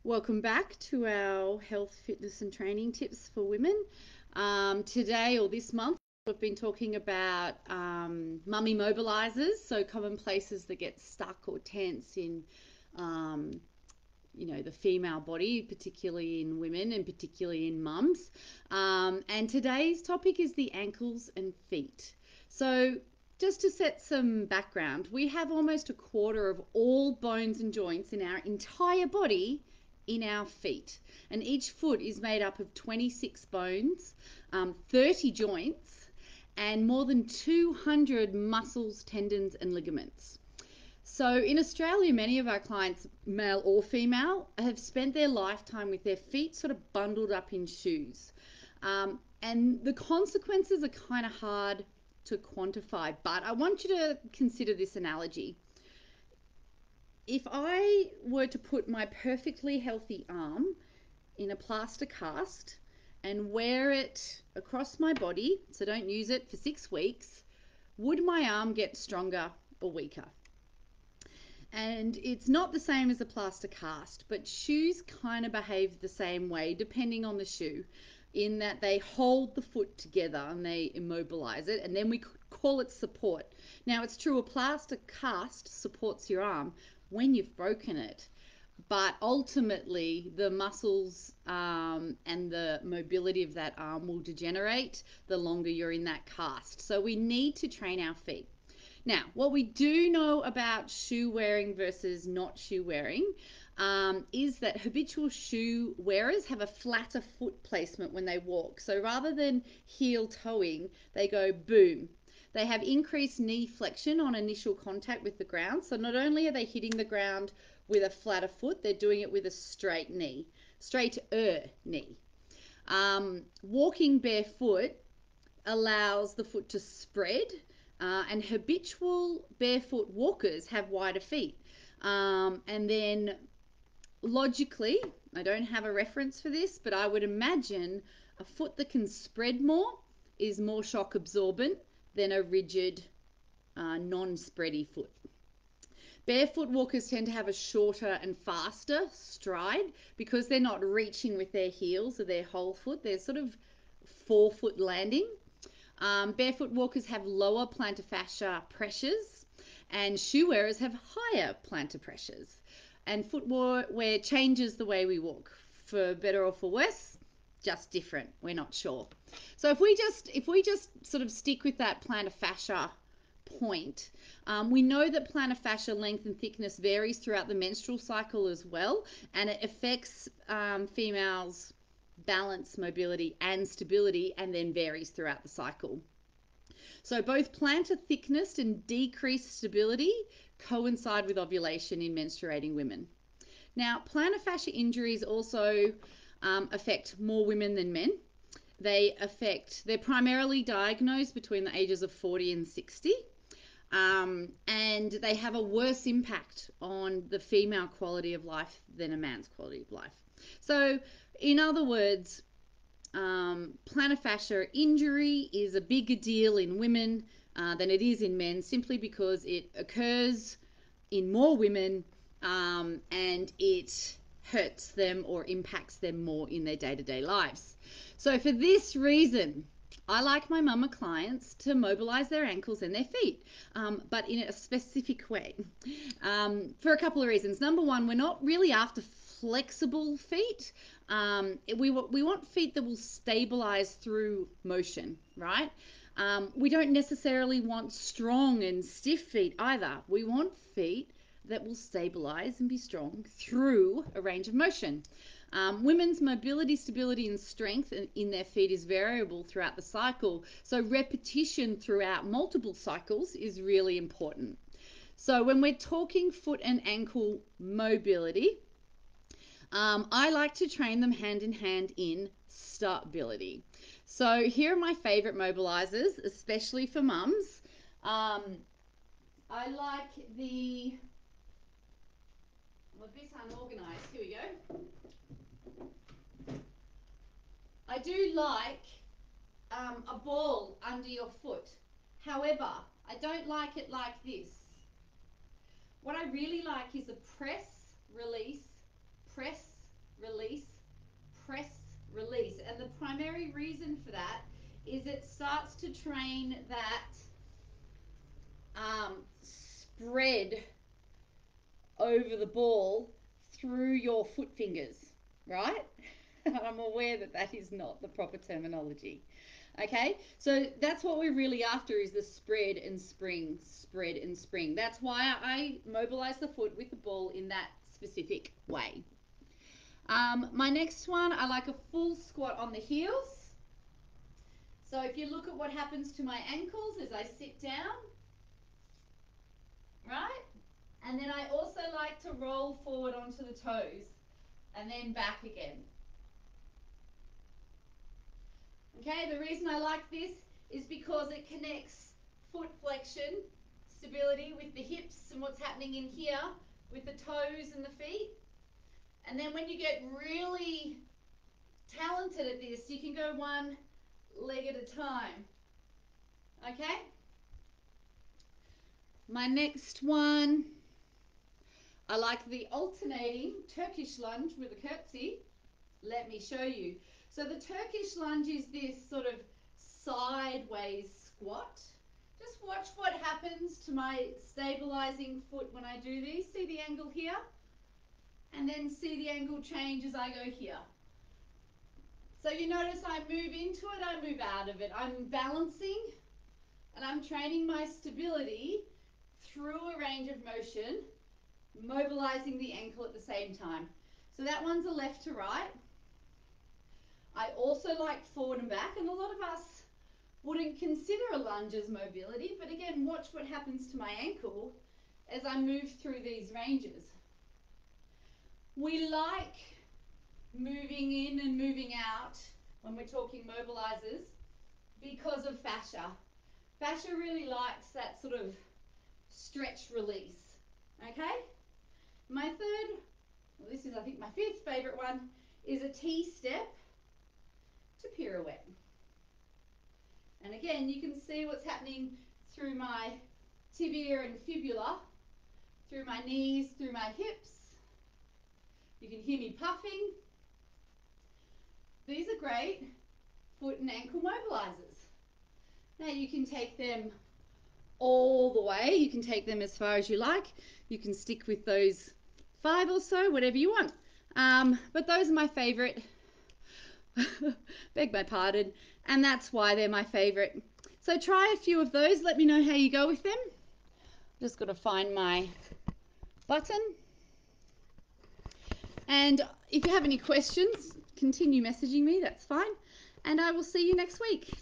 Welcome back to our health, fitness, and training tips for women. Today or this month, we've been talking about mummy mobilizers, so common places that get stuck or tense in, um, the female body, particularly in women and particularly in mums. And today's topic is the ankles and feet. So, just to set some background, we have almost a quarter of all bones and joints in our entire body in our feet. And each foot is made up of 26 bones, 30 joints, and more than 200 muscles, tendons, and ligaments. So in Australia, many of our clients, male or female, have spent their lifetime with their feet sort of bundled up in shoes. And the consequences are kind of hard to quantify, but I want you to consider this analogy. If I were to put my perfectly healthy arm in a plaster cast and wear it across my body, so don't use it for 6 weeks, would my arm get stronger or weaker? And it's not the same as a plaster cast, but shoes kind of behave the same way depending on the shoe, in that they hold the foot together and they immobilize it, and then we call it support. Now, it's true, a plaster cast supports your arm when you've broken it, but ultimately the muscles and the mobility of that arm will degenerate the longer you're in that cast. So we need to train our feet. Now, what we do know about shoe wearing versus not shoe wearing is that habitual shoe wearers have a flatter foot placement when they walk. So rather than heel toeing, they go boom. They have increased knee flexion on initial contact with the ground. So not only are they hitting the ground with a flatter foot, they're doing it with a straight knee, straighter knee. Walking barefoot allows the foot to spread, and habitual barefoot walkers have wider feet. And then logically, I don't have a reference for this, but I would imagine a foot that can spread more is more shock absorbent than a rigid, non-spready foot. Barefoot walkers tend to have a shorter and faster stride because they're not reaching with their heels or their whole foot. They're sort of forefoot landing. Barefoot walkers have lower plantar fascia pressures, and shoe wearers have higher plantar pressures. And footwear changes the way we walk, for better or for worse, just different. We're not sure. So if we just sort of stick with that plantar fascia point, we know that plantar fascia length and thickness varies throughout the menstrual cycle as well, and it affects females' balance, mobility, and stability, and then varies throughout the cycle. So both plantar thickness and decreased stability coincide with ovulation in menstruating women. Now, plantar fascia injuries also affect more women than men. They're primarily diagnosed between the ages of 40 and 60. And they have a worse impact on the female quality of life than a man's quality of life. So, in other words, plantar fascia injury is a bigger deal in women than it is in men, simply because it occurs in more women, and it hurts them or impacts them more in their day-to-day lives. So for this reason, I like my mama clients to mobilize their ankles and their feet, but in a specific way, for a couple of reasons. Number one, we're not really after flexible feet. We want feet that will stabilize through motion, right? We don't necessarily want strong and stiff feet either. We want feet that will stabilize and be strong through a range of motion. Women's mobility, stability, and strength in their feet is variable throughout the cycle, so repetition throughout multiple cycles is really important. So when we're talking foot and ankle mobility, I like to train them hand in hand in stability. So here are my favorite mobilizers, especially for mums. Um, I like I'm a bit unorganized. Here we go. I do like a ball under your foot. However, I don't like it like this. What I really like is a press, release, press, primary reason for that is it starts to train that spread over the ball through your foot fingers, right? I'm aware that that is not the proper terminology. Okay, so that's what we're really after, is the spread and spring, spread and spring. That's why I mobilize the foot with the ball in that specific way. My next one, I like a full squat on the heels. So if you look at what happens to my ankles as I sit down, right? And then I also like to roll forward onto the toes and then back again. Okay, the reason I like this is because it connects foot flexion, stability with the hips and what's happening in here with the toes and the feet. And then when you get really talented at this, you can go one leg at a time. Okay? My next one, I like the alternating Turkish lunge with a curtsy. Let me show you. So the Turkish lunge is this sort of sideways squat. Just watch what happens to my stabilizing foot when I do these. See the angle here? And then see the angle change as I go here. So you notice I move into it, I move out of it. I'm balancing and I'm training my stability through a range of motion, mobilizing the ankle at the same time. So that one's a left to right. I also like forward and back, and a lot of us wouldn't consider a lunge as mobility, but again, watch what happens to my ankle as I move through these ranges. We like moving in and moving out when we're talking mobilizers because of fascia. Fascia really likes that sort of stretch release. Okay? My third, well, this is I think my fifth favorite one, is a T-step to pirouette. And again, you can see what's happening through my tibia and fibula, through my knees, through my hips. You can hear me puffing. These are great foot and ankle mobilizers. Now you can take them all the way. You can take them as far as you like. You can stick with those 5 or so, whatever you want. But those are my favorite. Beg my pardon. And that's why they're my favorite. So try a few of those. Let me know how you go with them. Just got to find my button. And if you have any questions, continue messaging me. That's fine. And I will see you next week.